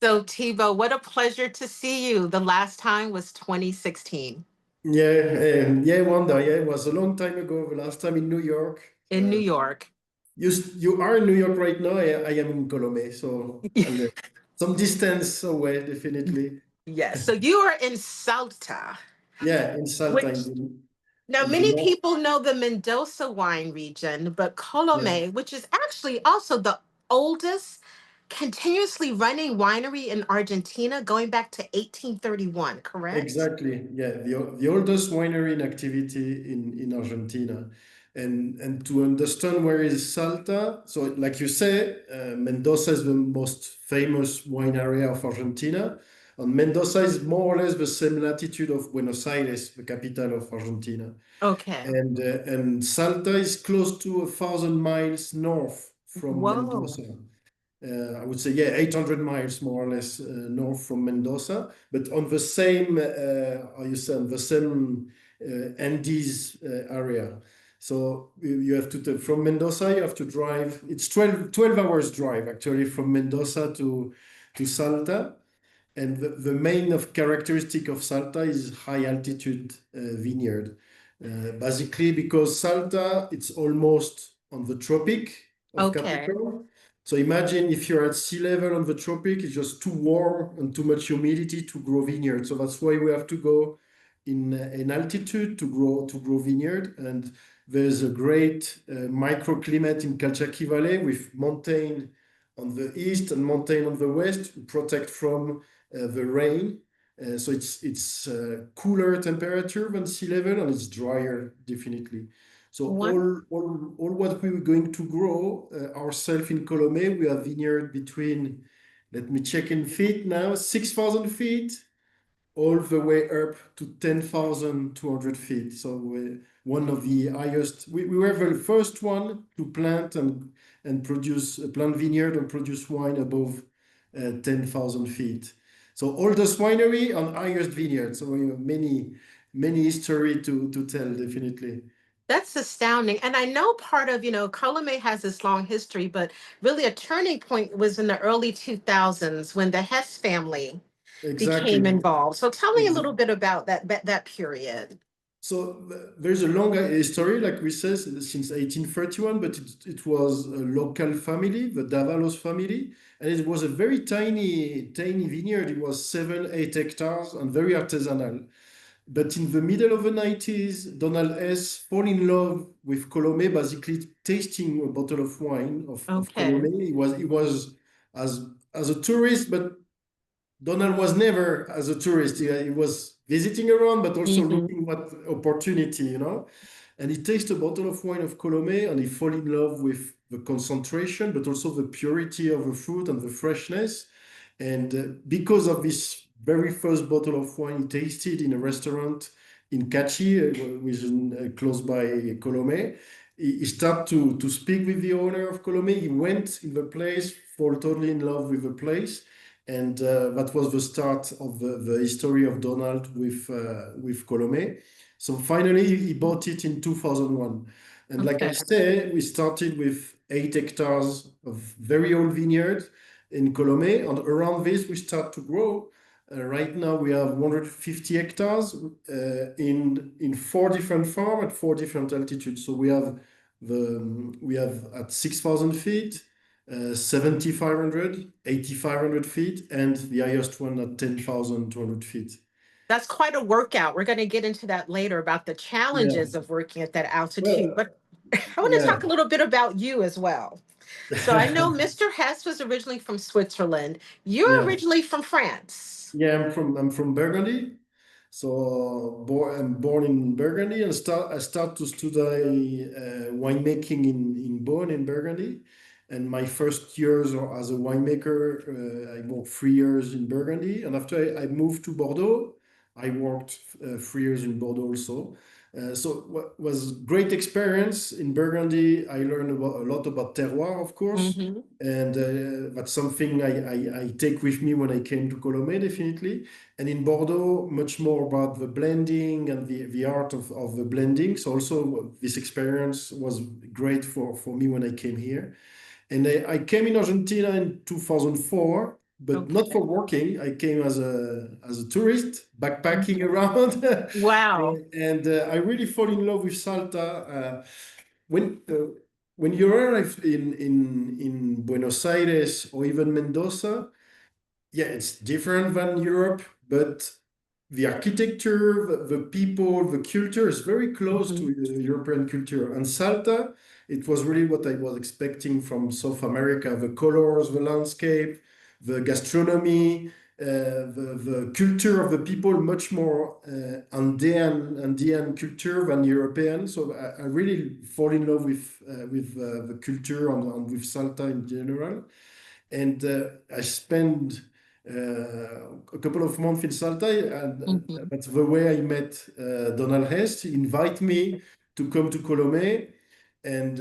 So, Thibaut, what a pleasure to see you. The last time was 2016 Yeah, Wanda. Yeah, it was a long time ago. The last time in New York. in New York. You are in New York right now. I am in Colomé, so some distance away, definitely. Yes. So you are in Salta, Yeah, in Salta, which now in the many north. people know the Mendoza wine region, but Yeah, Colome, which is actually also the oldest continuously running winery in Argentina, going back to 1831, correct? exactly. Yeah, the oldest winery in activity in Argentina, and to understand where is Salta. So, like you say, Mendoza is the most famous wine area of Argentina. And Mendoza is more or less the same latitude of Buenos Aires, the capital of Argentina. Okay. And Salta is close to 1,000 miles north from Whoa. Mendoza. I would say, yeah, 800 miles more or less north from Mendoza, but on the same, how you say, on the same Andes area. So you have to, from Mendoza, you have to drive, it's 12 hours drive actually from Mendoza to Salta. And the main of characteristic of Salta is high altitude vineyard. Basically because Salta, it's almost on the tropic of Okay. Capricorn. So imagine if you're at sea level on the tropic, it's just too warm and too much humidity to grow vineyard. So that's why we have to go in altitude to grow vineyard. And there's a great microclimate in Calchaquí Valley with mountain on the east and mountain on the west to protect from the rain. So it's cooler temperature than sea level and it's drier, definitely. So One. all what we're going to grow ourselves in Colomé, we have vineyard between, let me check in feet now, 6,000 feet all the way up to 10,200 feet. So one of the highest, we were the first one to plant and produce, plant vineyard and produce wine above 10,000 feet. So oldest winery and highest vineyard. So we have many history to tell, definitely. That's astounding. And I know part of, Colome has this long history, but really a turning point was in the early 2000s when the Hess family became Exactly. involved. So tell me a Ex- little bit about that period. So there's a long history, like we said, since 1831, but it was a local family, the Davalos family, and it was a very tiny vineyard. It was 7, 8 hectares and very artisanal. But in the middle of the 90s, Donald S. fall in love with Colomé, basically tasting a bottle of wine of Okay. Colomé. He was as a tourist, but Donald was never as a tourist. He was visiting around, but also Hmm. looking what opportunity. And he tastes a bottle of wine of Colomé and he fall in love with the concentration, but also the purity of the fruit and the freshness. And because of this very first bottle of wine he tasted in a restaurant in Cachi, which is close by Colomé, he started to speak with the owner of Colomé. He went in the place, fall totally in love with the place. And that was the start of the history of Donald with Colomé. So finally, he bought it in 2001. And like I Okay. say, we started with 8 hectares of very old vineyard in Colomé. And around this, we start to grow. Right now, we have 150 hectares in 4 different farms at 4 different altitudes. So we have at 6,000 feet, 7,500, 8,500 feet, and the highest one at 10,200 feet. That's quite a workout. We're going to get into that later about the Yeah. challenges of working at that altitude. Well, But I want to yeah. talk a little bit about you as well. So I know Mr. Hess was originally from Switzerland. You're Yeah. originally from France. Yeah, I'm from Burgundy. So I'm born in Burgundy and I start to study winemaking in Beaune in Burgundy. And my first years as a winemaker, I worked 3 years in Burgundy. And after I moved to Bordeaux, I worked 3 years in Bordeaux also. So what was great experience in Burgundy. I learned a lot about terroir, of course. Hmm. And that's something I take with me when I came to Colomé, definitely. And in Bordeaux, much more about the blending and the art of the blending. So also this experience was great for me when I came here. And I came in Argentina in 2004. but not Okay. for working. I came as a tourist, backpacking around. Wow. And I really fall in love with Salta. When when you arrive in Buenos Aires or even Mendoza, yeah, it's different than Europe, but the architecture, the people, the culture is very close Mhm. to the European culture. And Salta, it was really what I was expecting from South America: the colors, the landscape, the gastronomy, the culture of the people, much more Andean culture than European. So I really fall in love with the culture and with Salta in general. And I spent a couple of months in Salta, and Mhm. that's the way I met Donald Hest. He invited me to come to Colomé, and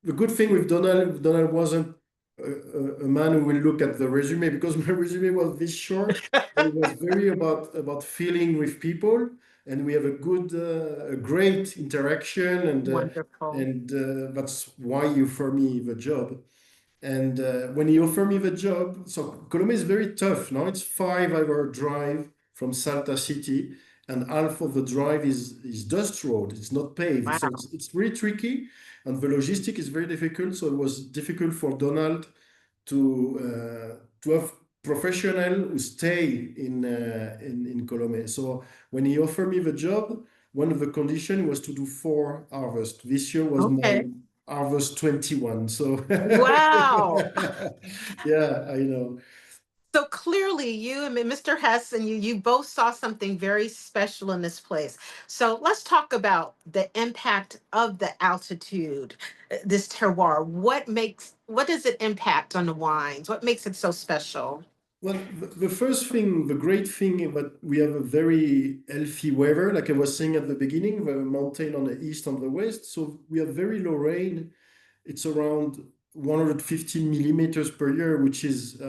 the good thing with Donald wasn't a man who will look at the resume, because my resume was this short. But it was very about feeling with people, and we have a great interaction, Wonderful. and that's why you offer me the job. And when he offered me the job, so Colomé is very tough. Now it's 5 hour drive from Salta city, and half of the drive is dust road. It's not paved, so Wow. it's really tricky, and the logistic is very difficult. So it was difficult for Donald to have professional who stay in Colomé. So when he offered me the job, one of the conditions was to do 4 harvests. This year was my Okay. harvest 21. So Wow. yeah, I know. So clearly you and Mr. Hess and you both saw something very special in this place. So let's talk about the impact of the altitude, this terroir. What does it impact on the wines? What makes it so special? Well, the first thing, the great thing, that we have a very healthy weather, like I was saying at the beginning, the mountain on the east and the west. So we have very low rain. It's around 115 millimeters per year, which is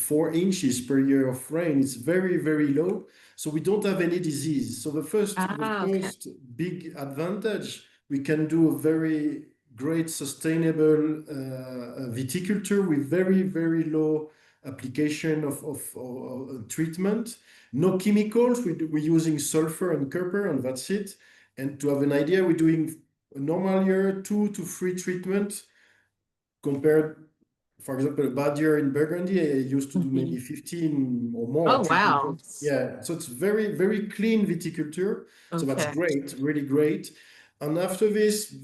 4 inches per year of rain. It's very, very low. So we don't have any disease. So the Ah, okay. first big advantage, we can do a very great sustainable viticulture with very, very low application of treatment. No chemicals. We're using sulfur and copper, and that's it. And to have an idea, we're doing a normal year 2 to 3 treatments, compared, for example, a bad year in Burgundy, I used to do maybe Mhm. 15 or more Oh, treatments. wow. Yeah, so it's very, very clean viticulture. So that's Okay. great, really great. And after this,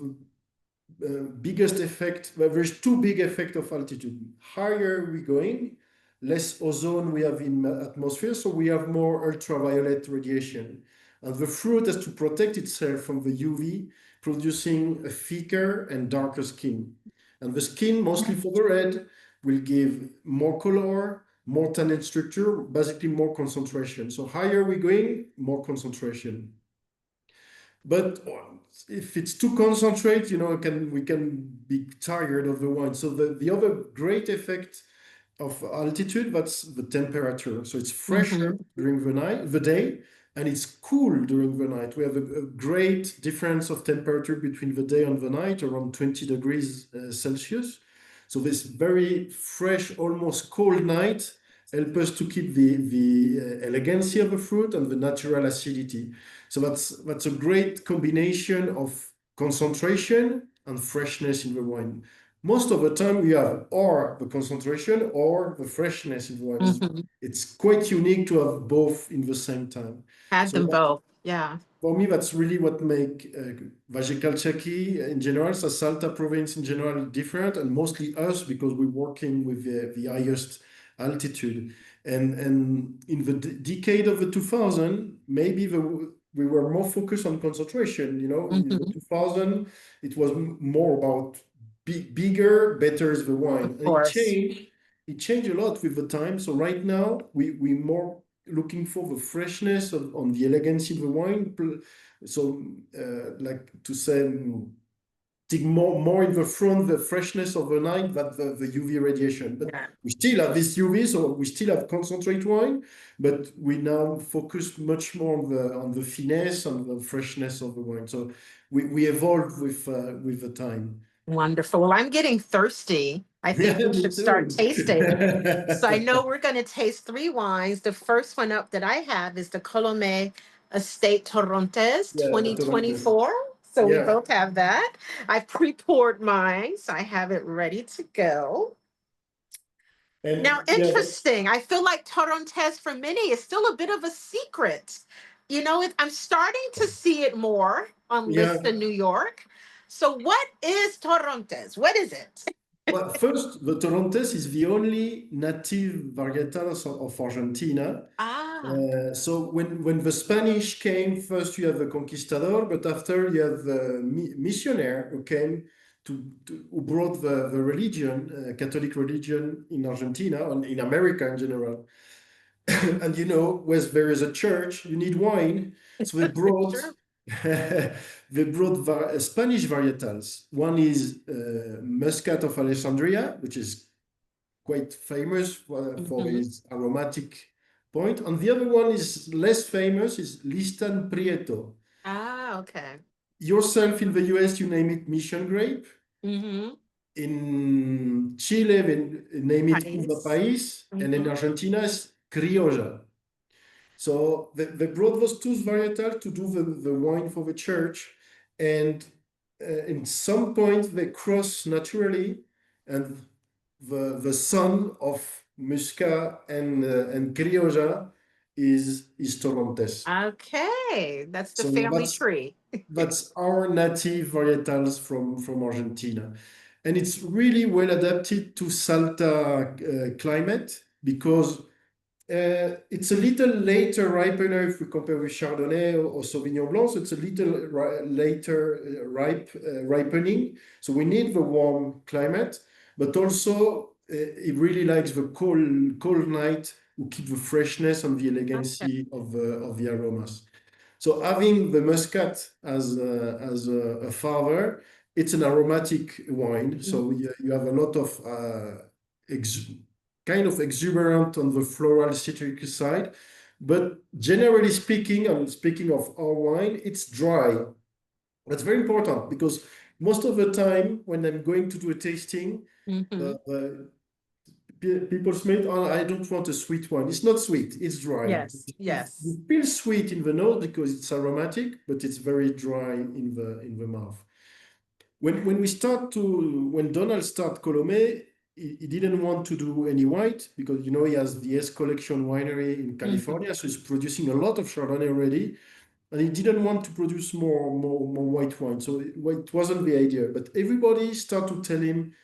biggest effect, well, there's two big effects of altitude. Higher we're going, less ozone we have in the atmosphere, so we have more ultraviolet radiation. And the fruit has to protect itself from the UV, producing a thicker and darker skin. And the skin, mostly for the red, will give more color, more tannin structure, basically more concentration. So higher we're going, more concentration. But if it's too concentrate, we can be tired of the wine. So the other great effect of altitude, that's the temperature. So it's fresher Hmm. during the day, and it's cool during the night. We have a great difference of temperature between the day and the night, around 20 degrees Celsius. So this very fresh, almost cold night help us to keep the elegancy of the fruit and the natural acidity. So that's a great combination of concentration and freshness in the wine. Most of the time we have or the concentration or the freshness in the wine. Hmm. It's quite unique to have both in the same time. Had So them both. Yeah. for me, that's really what make Vajicalcia key in general, so Salta province in general different, and mostly us because we're working with the highest altitude. And in the decade of the 2000, maybe we were more focused on concentration. In the Hmm. 2000, it was more about bigger, better is the Of wine. And it course. changed. It changed a lot with the time. So right now, we more looking for the freshness on the elegance of the wine. So, like to say, take more in the front the freshness of the night than the UV radiation. But Yeah. we still have this UV, so we still have concentrate wine, but we now focus much more on the finesse and the freshness of the wine. So we evolve with the time. Wonderful. Well, I'm getting thirsty. I think we Me should start too. tasting. So I know we're going to taste three wines. The first one up that I have is the Colomé Estate Torrontés Yeah, Toronto. 2024. So we Yeah, both have that. I pre-poured mine, so I have it ready to go. and Now, interesting. I feel like Torrontés for many is still a bit of a secret. You know, I'm starting to see it more on lists yeah. in New York. So, what is Torrontés? What is it? Well, first, the Torrontés is the only native varietal of Argentina. Ah, So when the Spanish came, first you have the conquistador, but after you have the missionary who came who brought the religion, Catholic religion in Argentina and in America in general. And you know, where there is a church, you need wine. So sure. they brought Spanish varietals. One is Muscat of Alexandria, which is quite famous for Hmm. its aromatic point. And the other one is less famous, is Listan Prieto. Ah, okay. Yourself in the US, you name it Mission Grape. Mm-hmm. In Chile, they name it Uva Nice. País. And in Hmm. Argentina, it's Criolla. So they brought those two varietals to do the wine for the church. And in some point, they cross naturally. And the son of Muscat and Criolla is Torrontés. Okay, that's the So family tree. that's our native varietals from Argentina. And it's really well adapted to Salta climate because it's a little later ripener if we compare with Chardonnay or Sauvignon Blanc. So it's a little later ripening. So we need the warm climate, but also it really likes the cold night to keep the freshness and the Okay. elegancy of the aromas. So having the muscat as a father, it's an aromatic wine. So you have a lot of ex kind of exuberant on the floral citric side. But generally speaking, and speaking of our wine, it's dry. That's very important because most of the time when I'm going to do a tasting, Mm-hmm. the people smell, oh, I don't want a sweet wine. It's not sweet, it's dry. Yes, yes. You feel sweet in the nose because it's aromatic, but it's very dry in the mouth. When Donald started Colomé, he didn't want to do any white because you know he has the S Collection winery in Hmm. California, so he's producing a lot of Chardonnay already, and he didn't want to produce more white wine. So it wasn't the idea. But everybody started to tell him,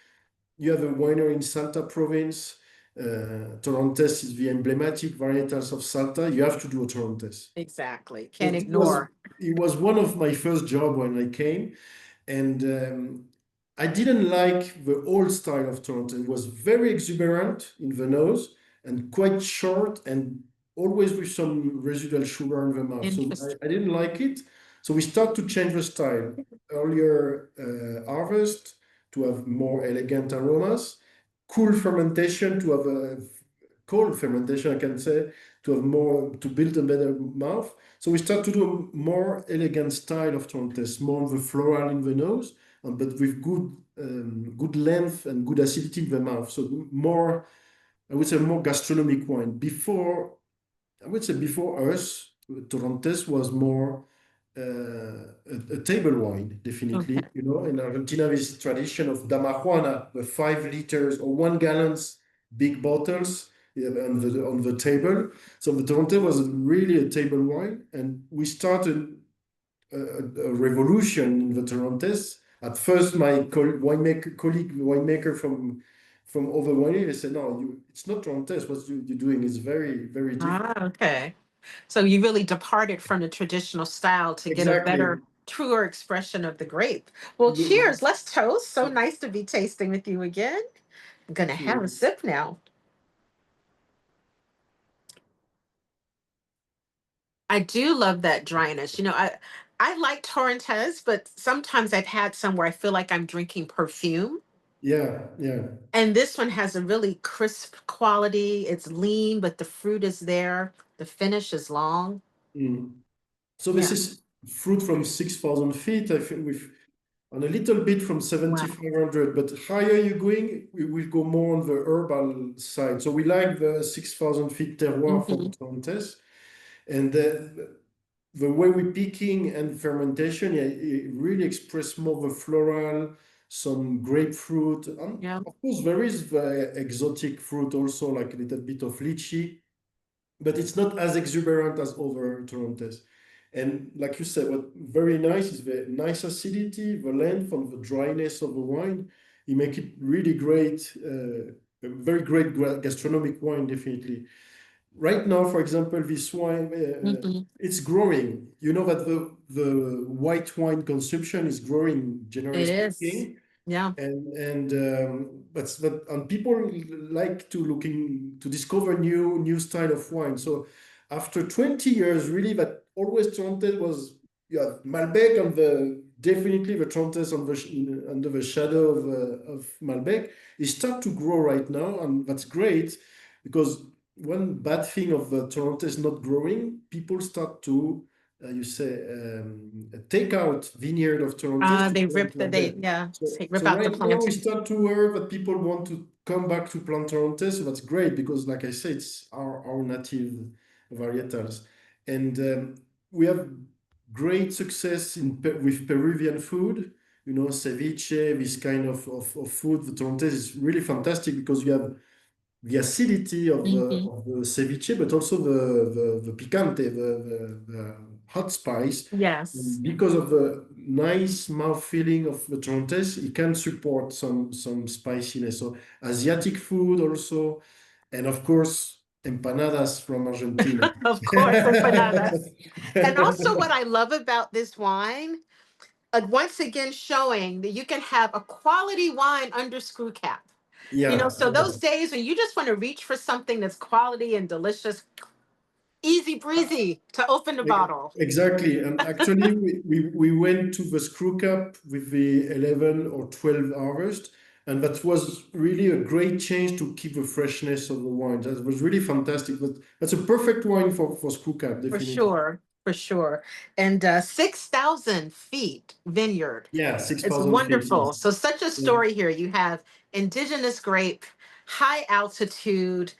you have a winery in Salta province. Torrontés is the emblematic varietals of Salta. You have to do a Torrontés. Exactly. So Can't ignore. it was one of my first job when I came, and I didn't like the old style of Toronto. It was very exuberant in the nose and quite short and always with some residual sugar in the mouth. So Interesting. I didn't like it. So we start to change the style. Earlier harvest to have more elegant aromas, cool fermentation to have a cold fermentation, I can say, to have more, to build a better mouth. So we start to do a more elegant style of Torontés, more of the floral in the nose, but with good length and good acidity in the mouth. So more, I would say, more gastronomic wine. I would say before us, Torrontés was more a table wine, definitely. Okay. You know, in Argentina, this tradition of damajuana, the 5 liters or 1 gallons big bottles on the table. So the Torrontés was really a table wine, and we started a revolution in the Torrontés. At first, my colleague winemaker from other winery, they said, "No, it's not Torrontés. What you're doing is very, very different." Ah, okay. So you really departed from the traditional style to get a Exactly. better, truer expression of the grape. Well, cheers. Let's toast. So nice to be tasting with you again. I'm gonna have a Cheers. sip now. I do love that dryness. I like Torrentes, but sometimes I've had some where I feel like I'm drinking perfume. Yeah, yeah. And this one has a really crisp quality. It's lean, but the fruit is there. The finish is long. Mm. So this Yeah. is fruit from 6,000 feet. I think on a little bit from Wow. 7,500, but higher you're going, we will go more on the herbal side. So we like the 6,000 feet terroir from Hmm. Torrontés. And the way we're picking and fermentation, yeah, it really express more the floral, some grapefruit. And Yeah. of course, there is the exotic fruit also, like a little bit of lychee, but it's not as exuberant as other Torrontés. And like you said, what very nice is the nice acidity, the length, and the dryness of the wine. You make it really great, a very great gastronomic wine, definitely. Right now, for example, this wine, Hmm. it's growing. You know that the white wine consumption is growing, generally It is. speaking. Yeah. And people like to looking to discover new style of wine. So after 20 years, really, that always Torrontés was, yeah, Malbec and the definitely the Torrontés on under the shadow of Malbec. It start to grow right now, and that's great because one bad thing of the Torrontés not growing, people start to you say take out vineyard of Torrontés to They plant rip Malbec. yeah, rip So out the right now we planting. start to hear that people want to come back to plant Torrontés, so that's great because, like I said, it's our native varietals, and we have great success with Peruvian food. You know, ceviche, this kind of food. The Torrontés is really fantastic because you have the acidity Hmm. of the ceviche, but also the picante, the hot spice. Yes. And because of the nice mouth feeling of the Torrontés, it can support some spiciness. So Asiatic food also, and of course empanadas from Argentina. Of course, empanadas. And also, what I love about this wine, once again, showing that you can have a quality wine under screw cap. Yeah, So those days when you just want to reach for something that's quality and delicious, easy breezy to open the bottle. exactly. And actually, we went to the screw cap with the 11 or 12 harvest, and that was really a great change to keep the freshness of the wine. That was really fantastic. But that's a perfect wine for screw cap, For definitely. sure, for sure. And 6,000 feet vineyard. Yeah, It's 6,000 feet. wonderful. So such a Yeah. story here. You have indigenous grape, high altitude,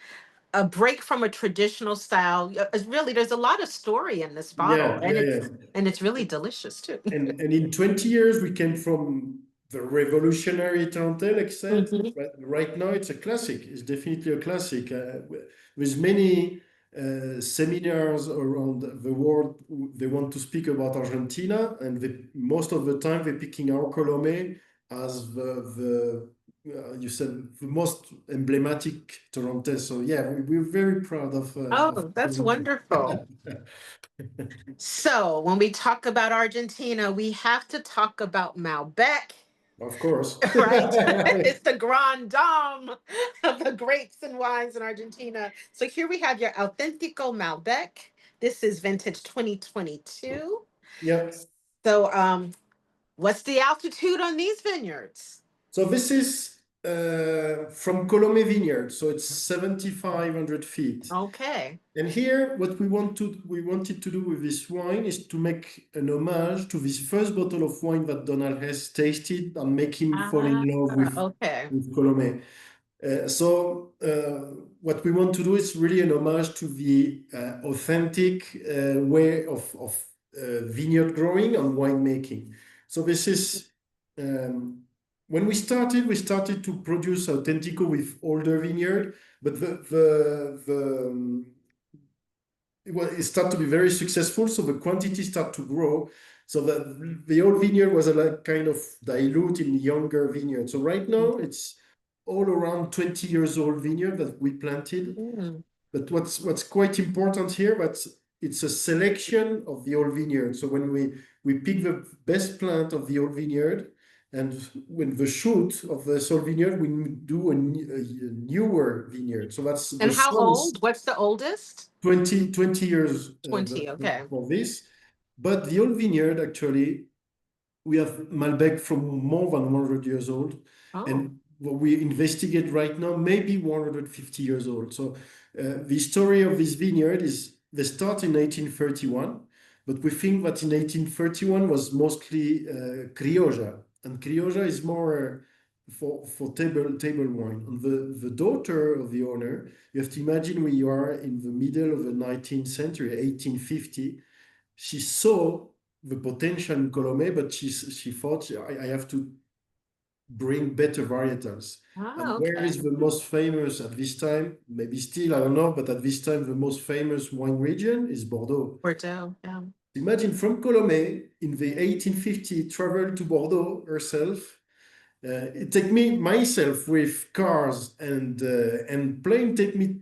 a break from a traditional style. Really, there's a lot of story in this bottle, Yeah, and yeah, it's yeah. and it's really delicious too. And in 20 years, we came from the revolutionary Tarantelle, like I said. Mhm. Right now, it's a classic. It's definitely a classic. With many seminars around the world, they want to speak about Argentina, and most of the time they're picking our Colome as the you said the most emblematic Torrontés. So yeah, we're very proud of Oh, that's Colome. wonderful. So when we talk about Argentina, we have to talk about Malbec. Of course. Right? It's the grand dame of the grapes and wines in Argentina. So here we have your Auténtico Malbec. This is vintage 2022. Yeah. So what's the altitude on these vineyards? So this is from Colomé Vineyard, so it's 7,500 feet. Okay. And here, what we wanted to do with this wine is to make an homage to this first bottle of wine that Donald has tasted and make him fall in Ah, love okay. with Colomé. What we want to do is really an homage to the authentic way of vineyard growing and winemaking. So this is when we started to produce Auténtico with older vineyard, but it started to be very successful, so the quantity started to grow. So the old vineyard was a like kind of dilute in younger vineyard. So right now it's all around 20 years old vineyard that we planted. Mm. But what's quite important here, but it's a selection of the old vineyard. So when we pick the best plant of the old vineyard, and when the shoot of the old vineyard, we do a newer vineyard. So that's the And how son is old? What's the oldest? 20 years 20. Okay. for this. But the old vineyard, actually, we have Malbec from more than 100 years old. Oh. And what we investigate right now, maybe 150 years old. So the story of this vineyard is they start in 1831, but we think that in 1831 was mostly Criolla. and Criolla is more for table wine. And the daughter of the owner, you have to imagine we are in the middle of the 19th century, 1850. She saw the potential in Colomé, but she thought I have to bring better varietals. And Oh, where okay. is the most famous at this time? Maybe still, I don't know, but at this time, the most famous wine region is Bordeaux. Bordeaux. Yeah. Imagine from Colomé in the 1850, travel to Bordeaux herself. It take me myself with cars and plane take me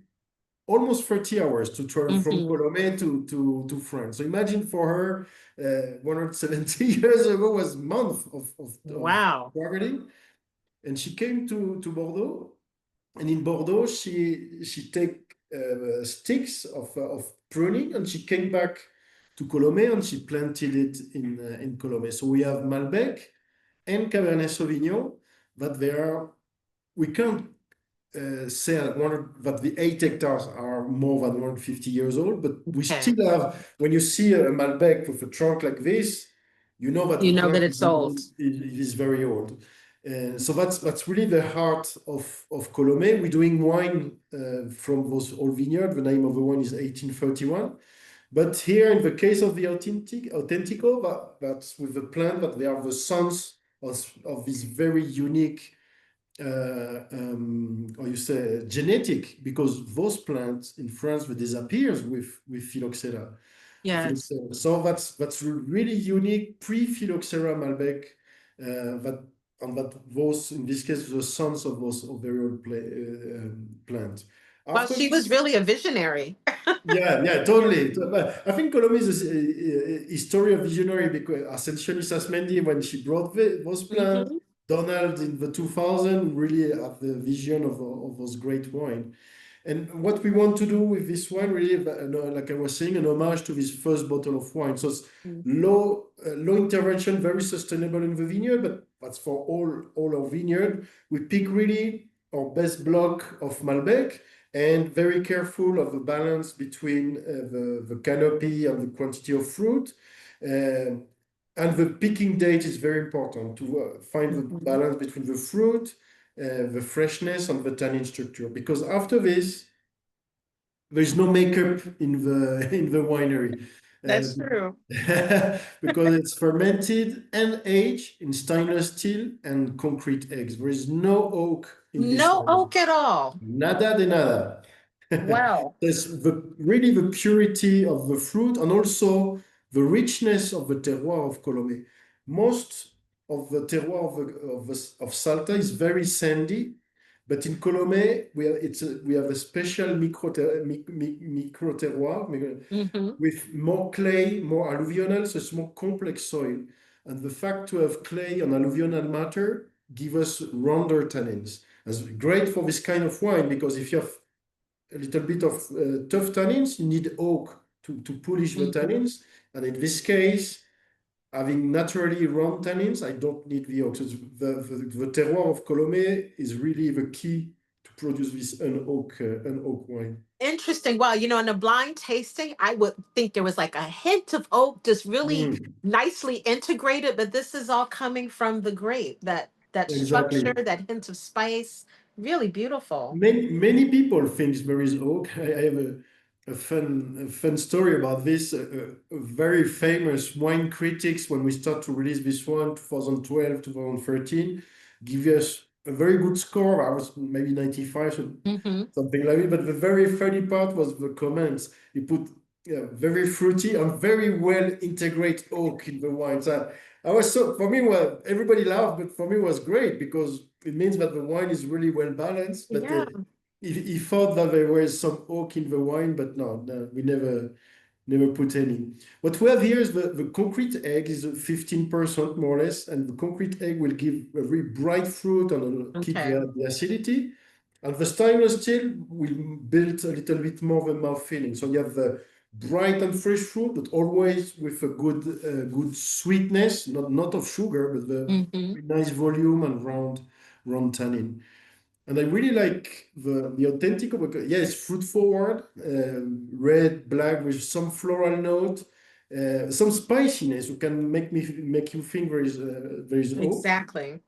almost 30 hours to travel from Hmm. Colomé to France. So imagine for her, 170 years ago was month of Wow. traveling. And she came to Bordeaux. And in Bordeaux, she take sticks of pruning and she came back to Colomé and she planted it in Colomé. So we have Malbec and Cabernet Sauvignon that they are, we can't say that the 8 hectares are more than 150 years old, but we Okay. still have, when you see a Malbec with a trunk like this, you know that the You know that plant it's old. is very old. So that's really the heart of Colomé. We're doing wine from those old vineyards. The name of the wine is 1831. But here, in the case of the Auténtico, that's with the plant that they are the sons of this very unique or you say genetic, because those plants in France they disappears with phylloxera. Yes. So that's really unique pre-phylloxera Malbec that and that those in this case the sons of those of very old plant. Well, After she was this, really a visionary. yeah, totally. But I think Colomé is a story of visionary because Ascensionis Asmendi, when she brought those plants, Hmm. Donald in the 2000 really had the vision of those great wine. And what we want to do with this wine, really, like I was saying, an homage to this first bottle of wine. So it's low intervention, very sustainable in the vineyard, but that's for all our vineyard. We pick really our best block of Malbec and very careful of the balance between the canopy and the quantity of fruit. Um, and the picking date is very important to find the Hmm. balance between the fruit, the freshness, and the tannin structure. Because after this, there's no makeup in the in the winery. That's true. Because it's fermented and aged in stainless steel and concrete eggs. There is no oak in this No wine. oak at all. Nada de nada. Wow. There's really the purity of the fruit and also the richness of the terroir of Colomé. Most of the terroir of Salta is very sandy, but in Colomé we have a special micro terroir Hmm. with more clay, more alluvional, so it's more complex soil. And the fact to have clay and alluvional matter give us rounder tannins. That's great for this kind of wine because if you have a little bit of tough tannins, you need oak to polish the Hmm. tannins. And in this case, having naturally round tannins, I don't need the oak. So the terroir of Colomé is really the key to produce this un-oak wine. Interesting. Well, in a blind tasting, I would think there was like a hint of oak, just really Mm, nicely integrated, but this is all coming from the grape, that structure, exactly. that hint of spice. Really beautiful. Many people think there is oak. I have a fun story about this. A very famous wine critics, when we start to release this one, 2012, 2013, give us a very good score. I was maybe 95, so Hmm. something like it. But the very funny part was the comments. He put very fruity and very well integrate oak in the wine. So I was so for me, well, everybody laughed, but for me it was great because it means that the wine is really well balanced. But Yeah. he thought that there was some oak in the wine, but no, we never put any. What we have here is the concrete egg is 15% more or less, and the concrete egg will give a very bright fruit and keep Okay. the acidity. And the stainless steel will build a little bit more of a mouth feeling. So you have the bright and fresh fruit, but always with a good sweetness, not of sugar, but the Hmm. nice volume and round tannin. And I really like the Auténtico because, yeah, it's fruit forward, red, black with some floral note. some spiciness who can make you think there is oak, Exactly.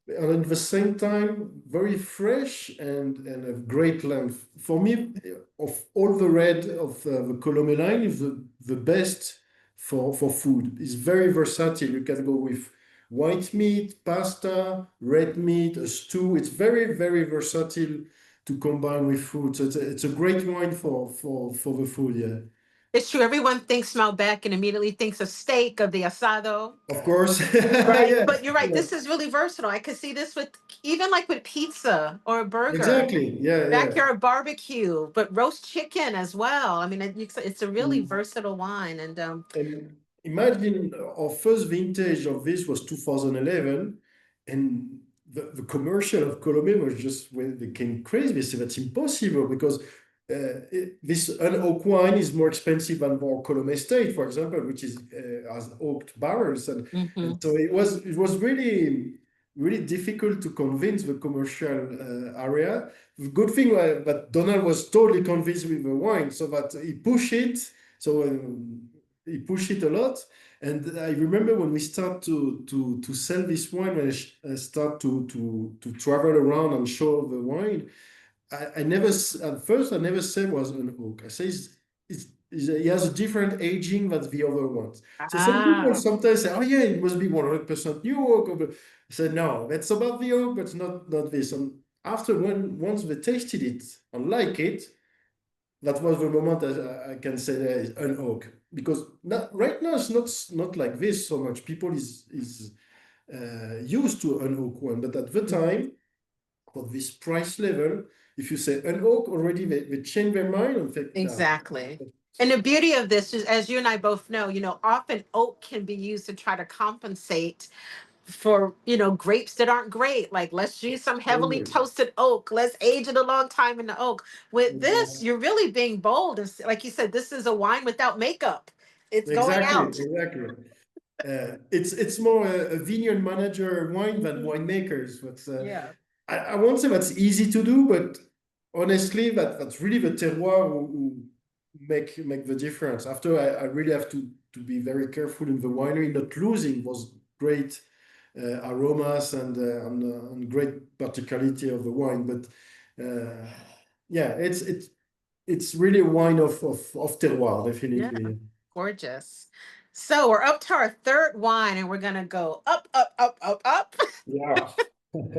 and at the same time very fresh and a great length. For me, of all the red of the Colomé line is the best for food. It's very versatile. You can go with white meat, pasta, red meat, a stew. It's very versatile to combine with food. So it's a great wine for the food, yeah. It's true. Everyone thinks Malbec and immediately thinks of steak, of the asado. Of course. Right. Yeah, But you're right. yeah. This is really versatile. I could see this with even like with pizza or a burger, Exactly. Yeah, yeah. backyard barbecue, but roast chicken as well. I mean, it's a really Mm. versatile wine. And And imagine our first vintage of this was 2011, and the commercial of Colomé was just when they came crazy. They said that's impossible because this oak wine is more expensive than our Colomé Estate, for example, which is has oaked barrels, and mhm. so it was really difficult to convince the commercial area. The good thing that Donald was totally convinced with the wine, so that he pushed it. So he pushed it a lot. And I remember when we start to sell this wine, when I start to travel around and show the wine, I never at first I never said was an oak. I say he has a different aging than the other ones. So some people Ah, sometimes say, "Oh yeah, it must be 100% new oak." I said, "No, that's about the oak, but it's not this." And after once they tasted it and like it, that was the moment I can say there is an oak, because right now it's not like this so much. People is used to an oak one, but at the mhm. time for this price level, if you say an oak already, they change their mind and think, no. Exactly. And the beauty of this is, as you and I both know, often oak can be used to try to compensate for, grapes that aren't great. Like, let's use some heavily Totally. toasted oak. Let's age it a long time in the oak. With this, Yeah. you're really being bold. And like you said, this is a wine without makeup. It's going Exactly, out. exactly. It's more a vineyard manager wine than Mhm. winemakers, but Yeah. I won't say that's easy to do, but honestly, that's really the terroir who make the difference. After I really have to be very careful in the winery, not losing those great aromas and great particularity of the wine. But yeah, it's really a wine of terroir, Yeah. definitely. Gorgeous. So we're up to our third wine and we're going to go up, up, up, up, up. Yeah.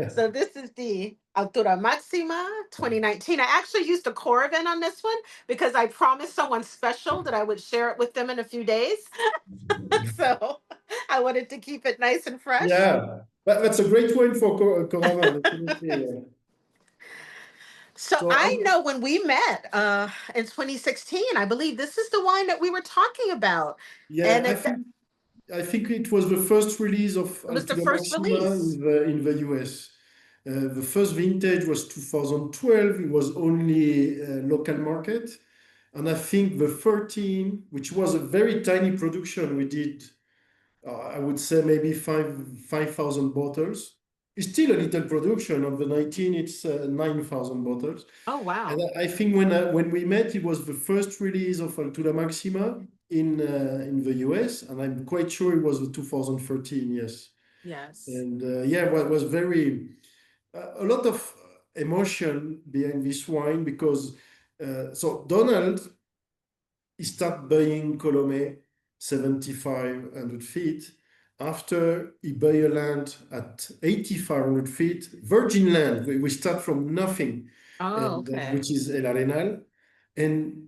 So this is the Altura Maxima 2019. I actually used a Coravin on this one because I promised someone special that I would share it with them in a few days. So I wanted to keep it nice and fresh. Yeah, that's a great wine for Coravin, definitely. Yeah. So So I know when we met in 2016, I believe this is the wine that we were talking about. yeah, And I think it was the first release of it was the Altura first Maxima release. in the US. The first vintage was 2012. It was only local market, and I think the 13, which was a very tiny production, we did. I would say maybe 5,000 bottles. It's still a little production. Of the 19, it's 9,000 bottles. Oh, And wow. I think when we met, it was the first release of Altura Maxima in the US, and I'm quite sure it was the 2013. Yes, Yes. and yeah, it was very a lot of emotion behind this wine because so Donald he started buying Colome 7,500 feet. After he buy a land at 8,500 feet, virgin land, we start from nothing, Oh, and okay. which is El Arenal, and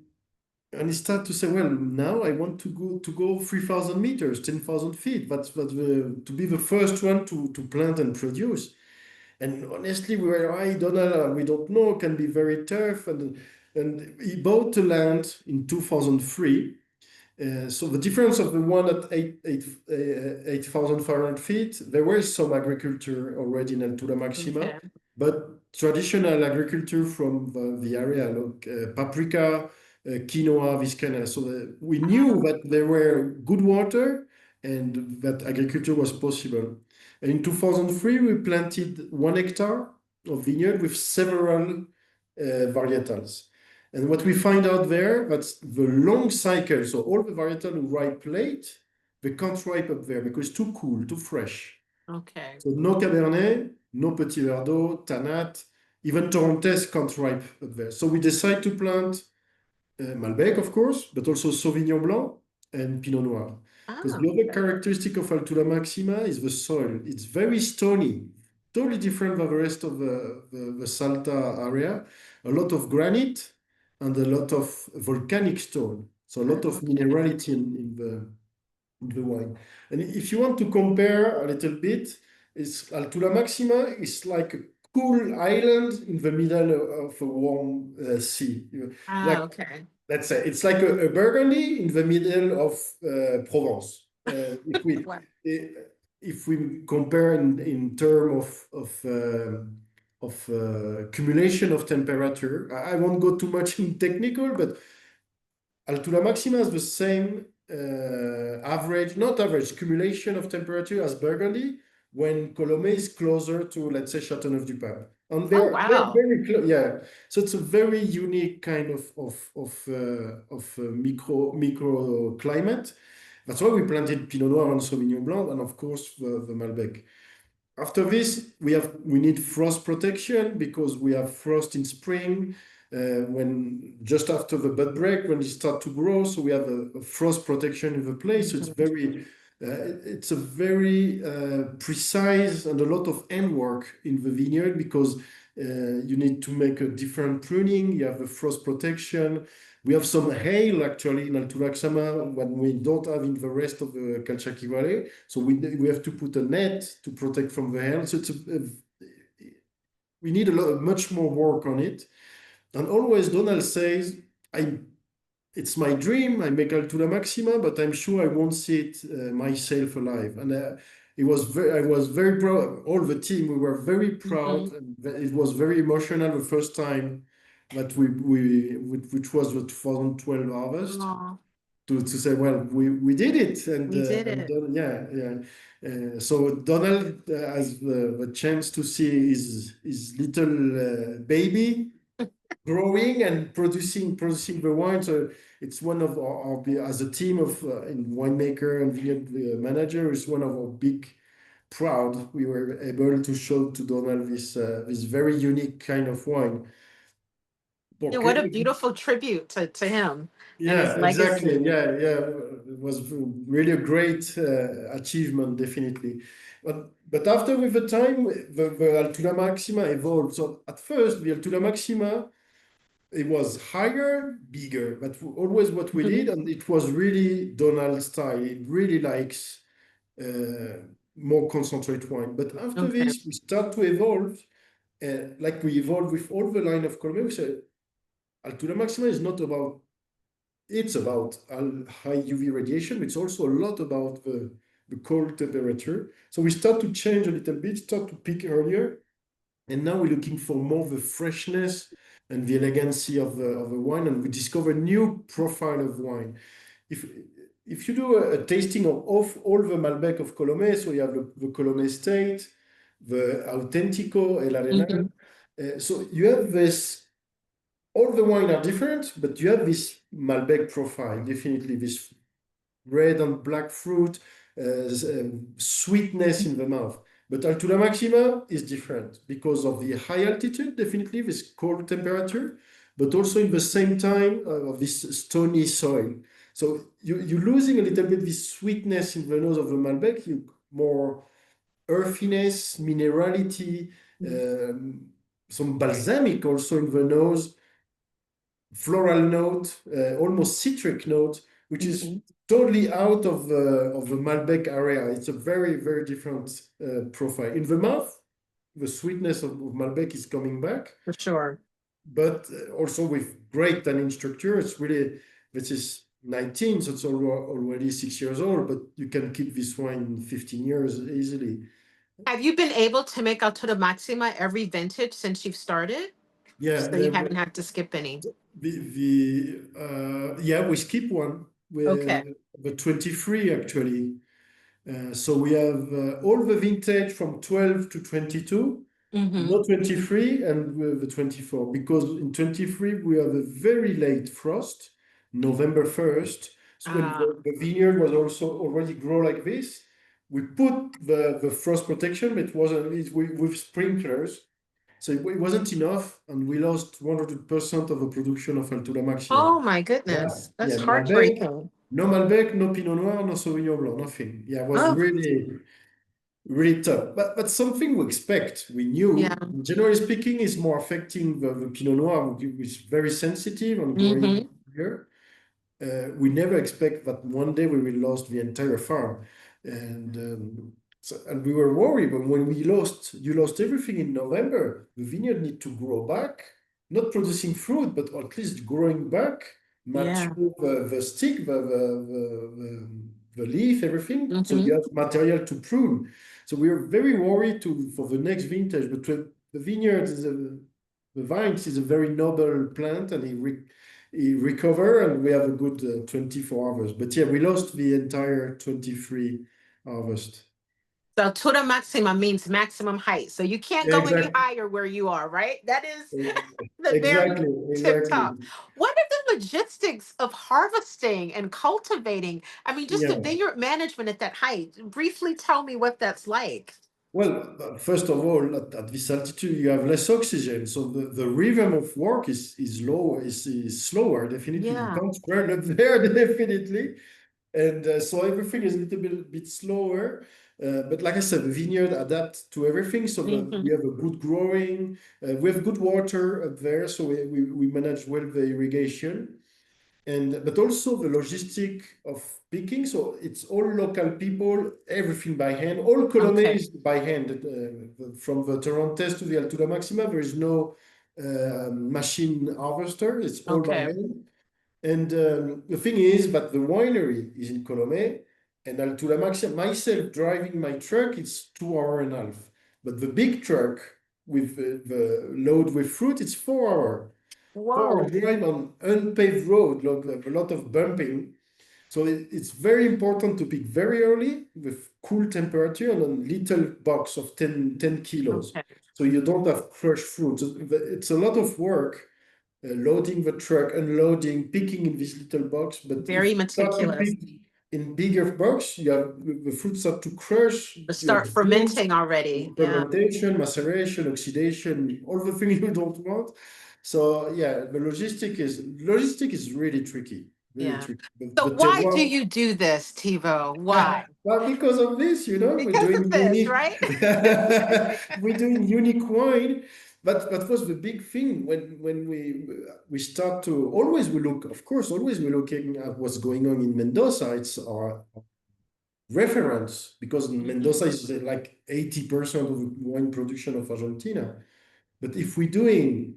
and he start to say, well, now I want to go 3,000 meters, 10,000 feet. That's to be the first one to plant and produce. And honestly, we were, I don't know, we don't know, can be very tough. And he bought the land in 2003. So the difference of the one at 8,500 feet, there was some agriculture already in Altura Maxima, Okay. but traditional agriculture from the area, like paprika, quinoa, this kind of. So we knew Ah, that there were good water and that agriculture was possible. And in 2003, we planted 1 hectare of vineyard with several varietals. And what we find out there, that's the long cycle. So all the varietal who ripe late, they can't ripe up there because it's too cool, too fresh. Okay. So no Cabernet, no Petit Verdot, Tannat, even Torrontés can't ripe up there. So we decide to plant Malbec, of course, but also Sauvignon Blanc and Pinot Noir. Because Oh, the other okay. characteristic of Altura Maxima is the soil. It's very stony, totally different than the rest of the Salta area. A lot of granite and a lot of volcanic stone. So a lot of Okay. minerality in the wine. And if you want to compare a little bit, it's Altura Maxima is like a cool island in the middle of a warm sea. Oh, Like, okay. let's say it's like a Burgundy in the middle of Provence. Wow. Eh, if we compare in term of accumulation of temperature, I won't go too much in technical, but Altura Maxima has the same average, not average, accumulation of temperature as Burgundy when Colomé is closer to, let's say, Châteauneuf-du-Pape. And Oh, they're wow. very close, yeah. So it's a very unique kind of microclimate. That's why we planted Pinot Noir and Sauvignon Blanc, and of course the Malbec. After this, we need frost protection because we have frost in spring, when just after the bud break, when it start to grow. So we have a frost protection in the place. So Mhm. it's a very precise and a lot of handwork in the vineyard because you need to make a different pruning. You have the frost protection. We have some hail actually in Altura Maxima when we don't have in the rest of the Calchaquí Valley. So we have to put a net to protect from the hail. So we need much more work on it. And always Donald says, it's my dream. I make Altura Maxima, but I'm sure I won't see it myself alive. And I was very proud. All the team, we were very proud. Mhm. And it was very emotional the first time that which was the 2012 harvest Oh, to say, well, we did it, we did and it. yeah, yeah. So Donald has the chance to see his little baby growing and producing the wine. So it's one of as a team of in winemaker and vineyard manager, is one of our big proud. We were able to show to Donald this very unique kind of wine. Yeah, what a Okay. beautiful tribute to him and his Yeah, exactly. legacy. Yeah, yeah. It was really a great achievement, definitely. But after with the time, the Altura Maxima evolved. So at first, the Altura Maxima, it was higher, bigger. But always what we did, Mhm. and it was really Donald style. He really likes more concentrate wine. But after Okay. this, we start to evolve, like we evolved with all the line of Colomé. We said Altura Maxima is not about it's about high UV radiation. It's also a lot about the cold temperature. So we start to change a little bit, start to peak earlier. And now we're looking for more the freshness and the elegancy of the wine. And we discover new profile of wine. If if you do a tasting of all the Malbec of Colomé, so you have the Colomé Estate, the Auténtico, El Arenal. Mhm. So you have this all the wine are different, but you have this Malbec profile, definitely this red and black fruit, sweetness in the mouth. But Altura Maxima is different because of the high altitude, definitely this cold temperature, but also in the same time of this stony soil. So you're losing a little bit this sweetness in the nose of the Malbec, you more earthiness, minerality, um, some balsamic also in the nose, floral note, almost citric note, which is Mhm. totally out of the Malbec area. It's a very, very different profile. In the mouth, the sweetness of Malbec is coming back, For sure. but also with great tannin structure. It's really, this is 19, so it's already 6 years old, but you can keep this wine 15 years easily. Have you been able to make Altura Maxima every vintage since you've started? Yeah, So you haven't had to skip any. yeah, we skip one Okay. with the 23 actually. So we have all the vintage from 12 to 22. Mm-hmm. not 23 and the 24, because in 23 we have a very late frost, November 1st. So when Ah. the vineyard was also already grow like this, we put the frost protection, but it wasn't with sprinklers. So it wasn't enough, and we lost 100% of the production of Altura Maxima. Oh my Yeah, goodness. yeah, That's Malbec, heartbreaking. no Malbec, no Pinot Noir, no Sauvignon Blanc, nothing. Yeah, it was Oh, really tough. But something we expect. We yeah. knew, generally speaking, is more affecting the Pinot Noir, which is very sensitive and growing Mm-hmm. here. We never expect that one day we will lose the entire farm. And and we were worried, but when you lost everything in November, the vineyard need to grow back, not producing fruit, but at least growing back, Yeah. mature the stick, the leaf, everything. So Mm-hmm. you have material to prune. So we are very worried for the next vintage, but the vineyard is the vines is a very noble plant, and he recover, and we have a good 24 harvest. But yeah, we lost the entire 23 harvest. So Altura Maxima means maximum height. So you can't go any Exactly. higher where you are, right? That is the very Exactly. tip Exactly. top. What are the logistics of harvesting and cultivating? I mean, just the Yeah. vineyard management at that height. Briefly tell me what that's like. Well, first of all, at this altitude, you have less oxygen, so the rhythm of work is low, is slower. Definitely, you Yeah. can't run up there, definitely. And so everything is a little bit slower. But like I said, the vineyard adapt to everything. So we Mm-hmm. have a good growing, we have good water up there. So we manage well the irrigation. And but also the logistic of picking. So it's all local people, everything by hand. All Colomé Okay. is by hand. From the Torrontés to the Altura Maxima, there is no machine harvester. It's all by Okay. hand. And the thing is that the winery is in Colomé, and Altura Maxima, myself driving my truck, it's 2 hours and a half. But the big truck with the load with fruit, it's 4 hours. 4 hour Whoa. drive on unpaved road, like a lot of bumping. So it's very important to pick very early with cool temperature and a little box of 10 kilos. Okay. So you don't have crushed fruit. So it's a lot of work, loading the truck, unloading, picking in this little box. But if Very you start to meticulous. pick in bigger box, you have the fruit start to crush. To You have start fumes, fermenting already. Yeah. fermentation, maceration, oxidation, all the things you don't want. So yeah, the logistic is really Yeah. tricky. So The why do terroir, you do this, Thibaut? Why? well, because of this, we're Because of doing this, unique, right? we're doing unique wine. But that was the big thing when we start to always we look, of course, always we're looking at what's going on in Mendoza. It's our reference because Mhm. Mendoza is like 80% of the wine production of Argentina. But if we're doing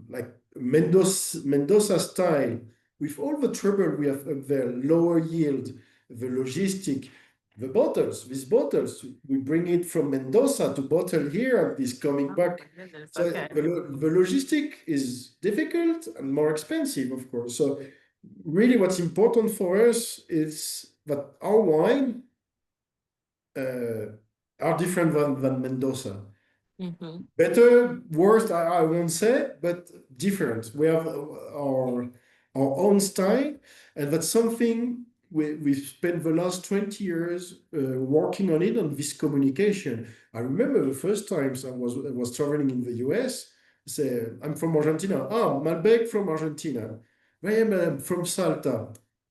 like Mendoza style, with all the trouble we have up there, lower yield, the logistic, these bottles, we bring it from Mendoza to bottle here and it's coming Oh back. my goodness. So Okay. the logistic is difficult and more expensive, of course. So really what's important for us is that our wine uh, are different than Mendoza. Hmm. Better, worse, I won't say, but different. We have our own style, and that's something we've spent the last 20 years working on it, on this communication. I remember the first times I was traveling in the US, say, I'm from Argentina. Ah, Malbec from Argentina. I am from Salta.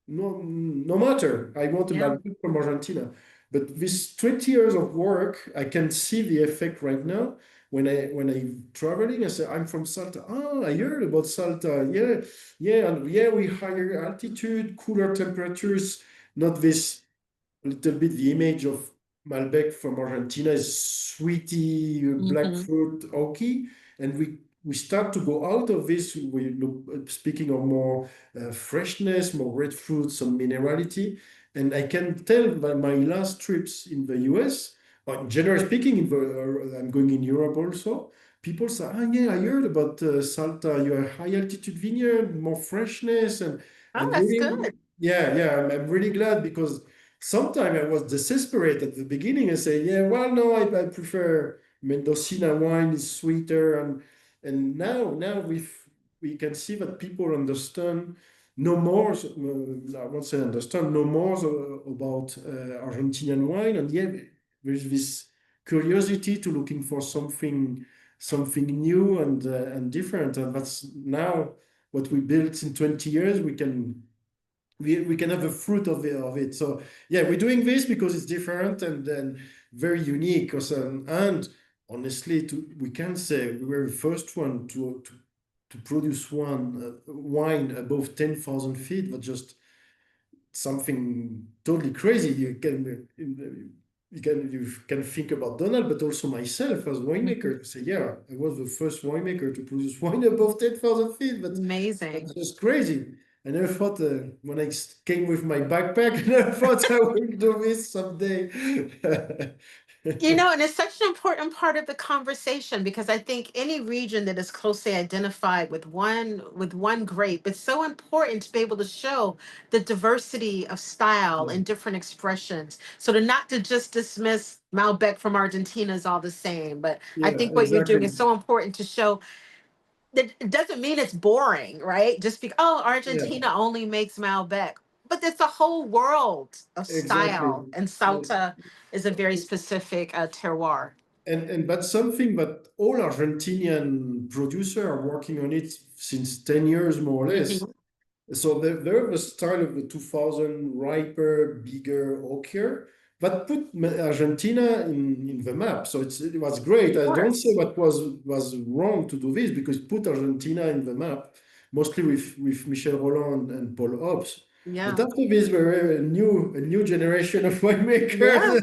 No matter, I want a Yeah. Malbec from Argentina. But this 20 years of work, I can see the effect right now when I'm traveling, I say I'm from Salta. Ah, I heard about Salta. Yeah, yeah, and yeah, we higher altitude, cooler temperatures. Not this little bit the image of Malbec from Argentina is sweety, black Hmm. fruit, oaky, and we start to go out of this. We look speaking of more freshness, more red fruit, some minerality, and I can tell by my last trips in the US. Generally speaking, I'm going in Europe also. People say, "Ah, yeah, I heard about Salta. You're high altitude vineyard, more freshness," and Oh, I'm that's really, good. yeah, I'm really glad because sometimes I was desperate at the beginning and say, yeah, well, no, I prefer Mendocina wine is sweeter, and now we can see that people understand no more. I won't say understand no more about Argentinian wine, and yeah, there's this curiosity to looking for something new and different, and that's now what we built in 20 years. We can have the fruit of it. So yeah, we're doing this because it's different and very unique. And honestly, we can say we were the first one to produce one wine above 10,000 feet. But just something totally crazy. You can think about Donald, but also myself as Mhm. winemaker to say, yeah, I was the first winemaker to produce wine above 10,000 feet. That's Amazing. just crazy. I never thought when I came with my backpack, I never thought I would do this someday. You know, and it's such an important part of the conversation because I think any region that is closely identified with one grape, it's so important to be able to show the diversity of style and different expressions. So to not to just dismiss Malbec from Argentina is all the same, but I Yeah, think what you're doing exactly. is so important to show that it doesn't mean it's boring, right? Just because oh, Yeah, Argentina only makes Malbec, but it's a whole world of exactly. style, and Yes. Salta is a very specific terroir. And that's something that all Argentinian producers are working on it since 10 years, more or less. Mhm. So they're the style of the 2000 riper, bigger, oakier that put Argentina in the map. So it was great. Of I don't say course. what was wrong to do this because it put Argentina in the map, mostly with Michel Roland and Paul Hobbs. But Yeah. after this, we were a new generation of Yeah. winemakers,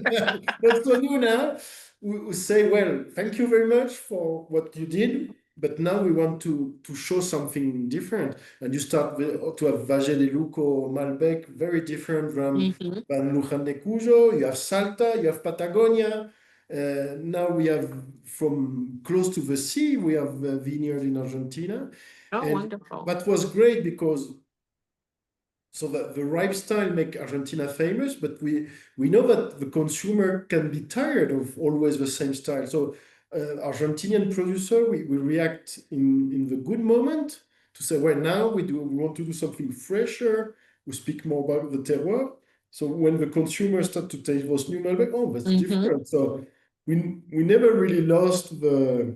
not so new now, who say, well, thank you very much for what you did, but now we want to show something different. And you start to have Valle de Luco Malbec, very different Hmm. than Luján de Cuyo. You have Salta, you have Patagonia. Now we have from close to the sea, we have a vineyard in Argentina. Oh, And wonderful. that was great because so the ripe style make Argentina famous, but we know that the consumer can be tired of always the same style. So Argentinian producer, we react in the good moment to say, well, now we want to do something fresher. We speak more about the terroir. So when the consumers start to taste those new Malbec, oh, that's Hmm. different. So we never really lost the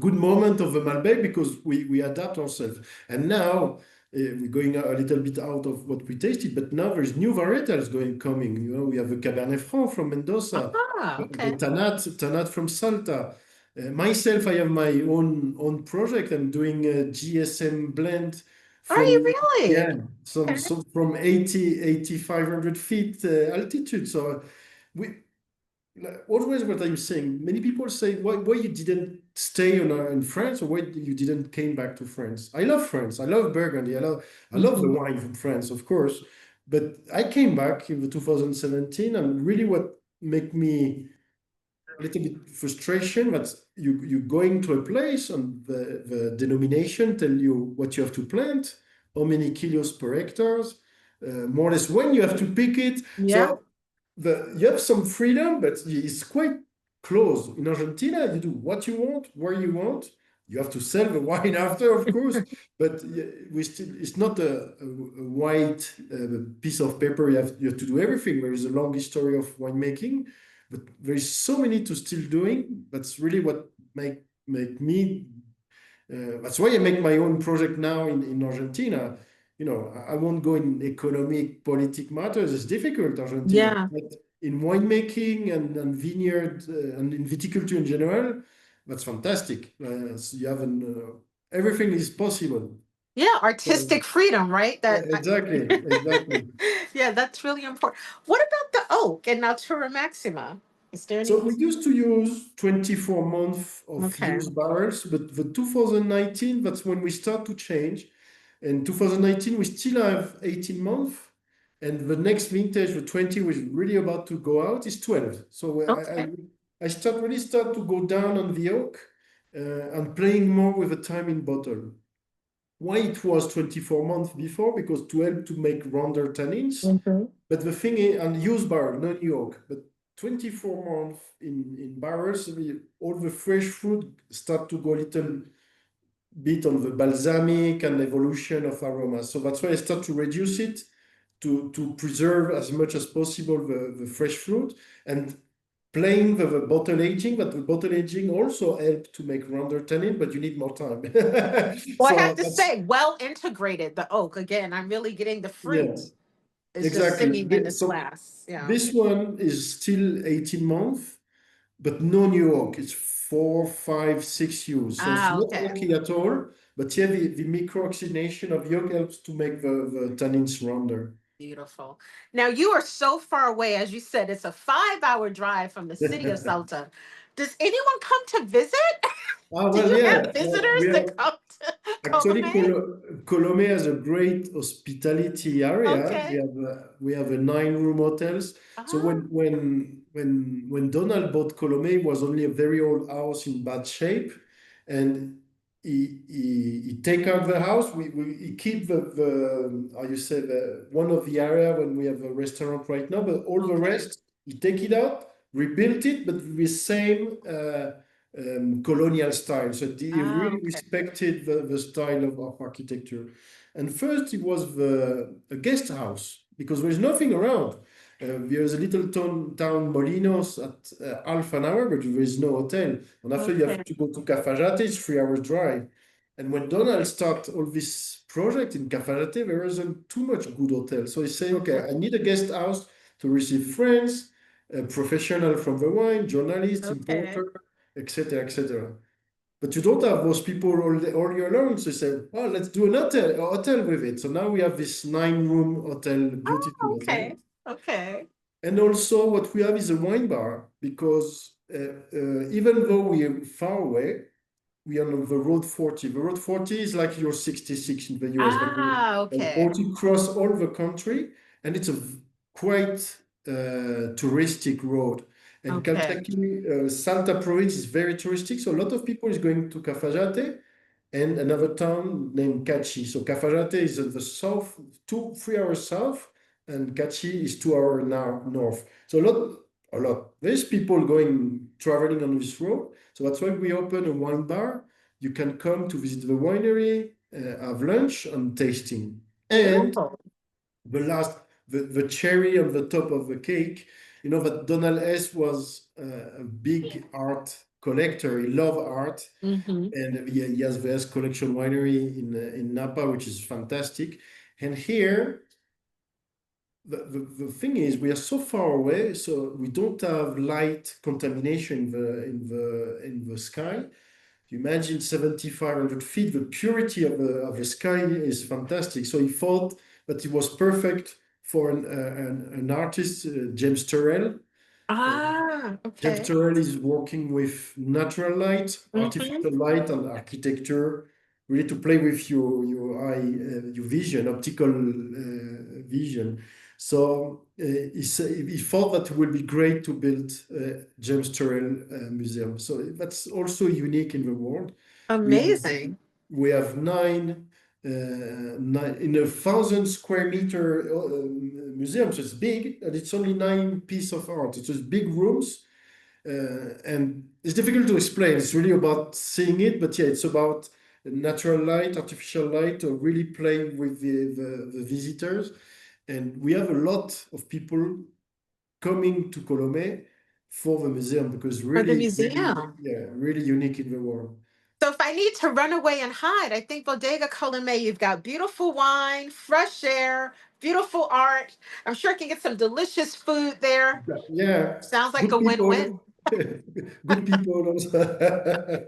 good moment of the Malbec because we adapt ourselves. And now we're going a little bit out of what we tasted, but now there's new varietals coming. You know, we have the Cabernet Franc from Mendoza, Ah, the okay. Tanat from Salta. Myself, I have my own project. I'm doing a GSM blend Are you from really? yeah, Okay. some from 8,500 feet altitude. So we like, always what I'm saying, many people say, why you didn't stay in France or why you didn't came back to France? I love France. I love Burgundy. I love the Hmm. wine from France, of course. But I came back in the 2017 and really what made me a little bit frustration that you going to a place and the denomination tell you what you have to plant, how many kilos per hectares, more or less when you have to pick it. Yeah. So you have some freedom, but it's quite close. In Argentina, you do what you want, where you want. You have to sell the wine after, of course, but we still it's not a white piece of paper. You have to do everything. There is a long history of winemaking, but there is so many to still doing. That's really what make me that's why I make my own project now in Argentina. You know, I won't go in economic, politic matters. It's difficult, Argentina. Yeah. But in winemaking and vineyard and in viticulture in general, that's fantastic. So you have everything is possible. Yeah. So, Artistic freedom, right? yeah, That. exactly, exactly. Yeah, that's really important. What about the oak and Altura Maxima? Is there So any? we used to use 24 months of Okay. used barrels, but the 2019, that's when we start to change. In 2019, we still have 18 months. And the next vintage, the 20, which is really about to go out, is 12. So Okay. really start to go down on the oak and playing more with the time in bottle. Why it was 24 months before? Because to help to make rounder tannins. Hmm. But the thing is, and used barrel, not new oak. But 24 months in barrels, all the fresh fruit start to go a little bit on the balsamic and evolution of aromas. So that's why I start to reduce it to preserve as much as possible the fresh fruit and playing the bottle aging, but the bottle aging also help to make rounder tannin, but you need more time. Well, I have So to that's, say, well integrated, the oak. Again, I'm really getting the fruit yeah, is just exactly. singing in this So glass. Yeah. this one is still 18 months, but no new oak. It's 4, 5, 6 years. So it's Ah, not okay. oaky at all. But yeah, the micro-oxidation of yolk helps to make the tannins rounder. Beautiful. Now you are so far away, as you said, it's a 5-hour drive from the city of Salta. Does anyone come to visit? Ah, Do well, you yeah. have visitors We that are come to actually Colome? Colomé has a great hospitality area. Okay. We have a 9-room hotels. So Ah, when Donald bought Colomé, it was only a very old house in bad shape, and he take out the house. He keep the how you say the one of the area when we have a restaurant right now, but all the okay. rest he take it out, rebuilt it, but with same. Colonial style. So he Ah, really okay. respected the style of architecture. And first, it was a guest house because there's nothing around. There's a little town Molinos at half an hour, but there is no hotel. And after you Okay. have to go to Cafajate, it's 3 hours drive. And when Donald started all this project in Cafajate, there wasn't too much good hotel. So he said, okay, I Mhm. need a guest house to receive friends, a professional from the wine, journalists, Okay. importer, etc., etc. But you don't have those people all year long. So you say, oh, let's do a hotel with it. So now we have this 9-room hotel, beautiful hotel. Okay. Okay. And also what we have is a wine bar because even though we are far away, we are on the Road 40. The Road 40 is like your 66 in the US, but Ah, the okay. 40 cross all the country, and it's a quite touristic road. And Okay. Calchaquí, Salta province is very touristic, so a lot of people is going to Cafajate and another town named Cachi. So Cafajate is at the south, 3 hours south, and Cachi is 2 hours now north. So a lot. There's people going traveling on this road. So that's why we open a wine bar. You can come to visit the winery, have lunch and tasting. And Beautiful. the last, the cherry on the top of the cake, you know that Donald S. was a big art collector. He loved art. Mm-hmm. And he has the S Collection Winery in Napa, which is fantastic. And here, the thing is, we are so far away, so we don't have light contamination in the sky. You imagine 7,500 feet, the purity of the sky is fantastic. So he thought that it was perfect for an artist, James Turrell. Uh, Ah, James okay. Turrell is working with natural light, Mm-hmm. artificial light, and architecture, really to play with your eye, your vision, optical vision. So he thought that it would be great to build James Turrell Museum. So that's also unique in the world. We have Amazing. we have nine in 1,000 square meter museum, so it's big, and it's only 9 pieces of art. It's just big rooms, and it's difficult to explain. It's really about seeing it, but yeah, it's about natural light, artificial light, or really playing with the visitors. And we have a lot of people coming to Colomé for the museum because For the really, museum. yeah, really unique in the world. So if I need to run away and hide, I think Bodega Colomé, you've got beautiful wine, fresh air, beautiful art. I'm sure I can get some delicious food there. Yeah, Sounds like a good win-win. people, good people also.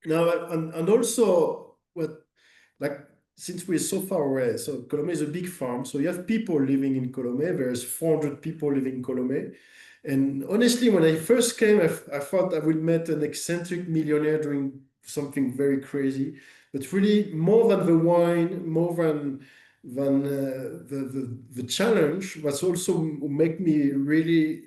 No, and also what like since we're so far away, so Colomé is a big farm, so you have people living in Colomé. There's 400 people living in Colomé, and honestly, when I first came, I thought I would meet an eccentric millionaire doing something very crazy, but really more than the wine, more than the challenge, was also make me really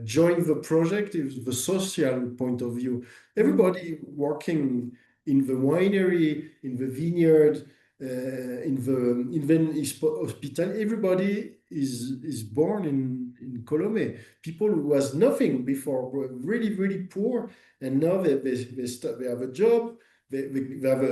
join the project is the social point of view. Mm. Everybody working in the winery, in the vineyard, even hospital. Everybody is born in Colomé. People who was nothing before were really really poor, and now they have a job. They have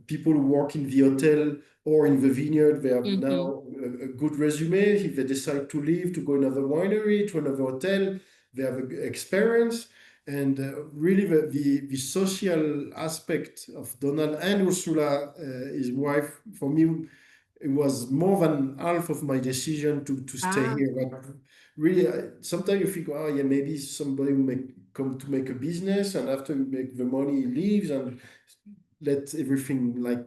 people who work in the hotel or in the vineyard. They have Hmm. now a good resume. If they decide to leave to go another winery to another hotel, they have experience. And really, the social aspect of Donald and Ursula, his wife, for me, it was more than half of my decision to stay Ah, here. But really, sometimes you think, oh, yeah, maybe somebody will come to make a business, and after you make the money, he leaves and let everything like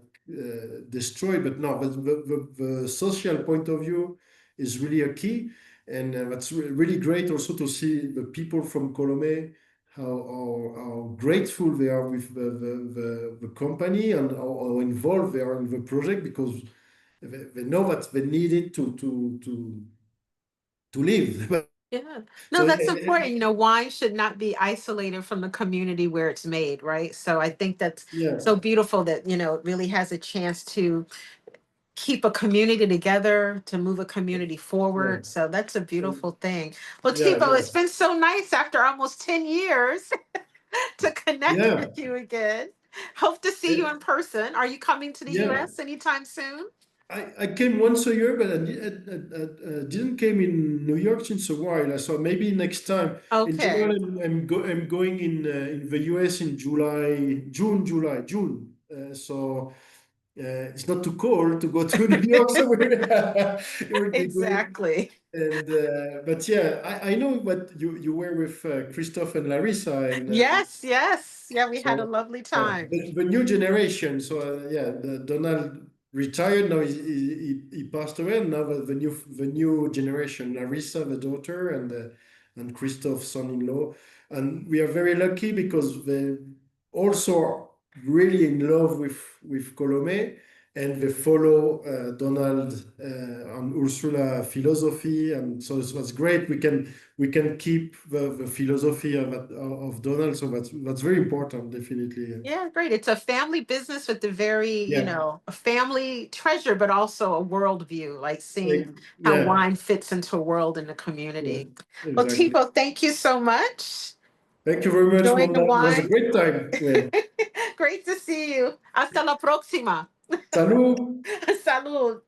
destroy. But no, but the social point of view is really a key. And that's really great also to see the people from Colomé how grateful they are with the company and how involved they are in the project because they know that they need it to live. yeah. No, So that's important. You know, wine should not be isolated from the community where it's made, right? So I think that's yeah, so beautiful that, you know, it really has a chance to keep a community together, to move a community yeah, forward. So that's a and beautiful thing. Well, yeah, Thibaut, yeah, it's been so nice after almost 10 years to connect yeah, with you again. Hope to see you yeah, in person. Are you coming to the yeah. US anytime soon? I came once a year, but I didn't came in New York since a while. So maybe next time. In general, Okay. I'm going in the US in June. It's not too cold to go to New York, so it would be good. Exactly. And but yeah, I know what you were with Christophe and Larissa, and Yes, yes. Yeah, we had a so lovely yeah, time. the new generation. So yeah, Donald retired now. He passed away. And now the new generation, Larissa, the daughter, and Christophe, son-in-law, and we are very lucky because they also are really in love with Colomé, and they follow Donald and Ursula philosophy, and so it was great. We can keep the philosophy of Donald, so that's very important, definitely. Yeah, great. It's a family business with a very, you Yeah, know, a family treasure, but also a worldview, like seeing how yeah, wine fits into a world in the yeah, community. Well, exactly. Thibaut, thank you so much. Thank you very much, Enjoying the Wanda. It was a wine. great time. Yeah. Great to see you. Hasta la próxima. Salud. Salud.